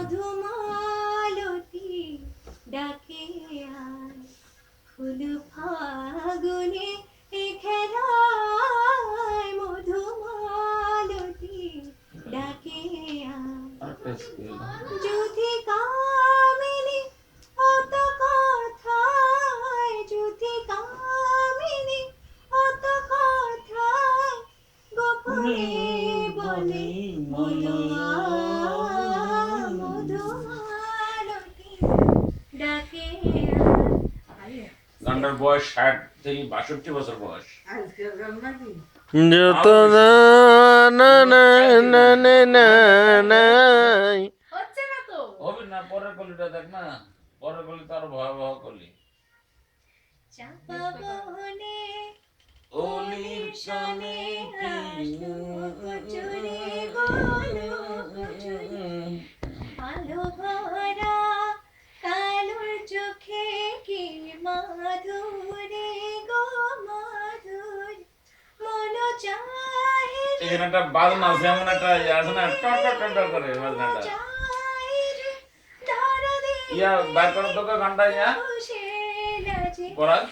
মধুমালতী ডাকে আয় ফুল ফাগুনে এ খেলায় মধুমালতী ডাকে আয় যুথি কামিনী অত কথায় যুথি কামিনী অত কথায় গোপনে বলে বলো মধুমালতী ডাকে আয়। গানটার বয়স 60 থেকে 62 বছর বয়স। যত না না না না না না নাই হচ্ছে না তো হবে না, পরের কলিটা দেখ না, পরের কলি তো আরো ভয়াবহ কলি। চাপা বনে অলির সনে আসলো চুরি বলো চুরি আলো ভরা কালোর চোখে কি মাধুরী গো মাধুর মন চাহে এখানে একটা বাজনা আছে, এমন একটা ইয়ে আছে না, টট টট টট টট করে বাজনাটা। ইয়া বাইর করো তো গানটা, ইয়া পরাগ,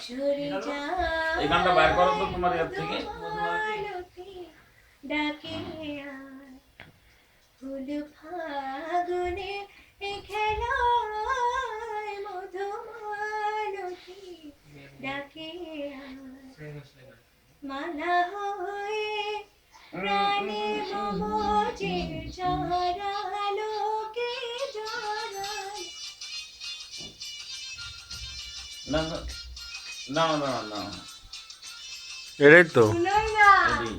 এই গানটা বাইর করো তো তোমার ইয়ার থেকে। ডাকে আয় ফুল ফাগুনে এ খেলায় মধুমালতী ডাকে আয় মালা হয়ে প্রাণে মমজের ঝরালোকে জড়ায় না না না না না, এটাই তো শুনোই না এটাই।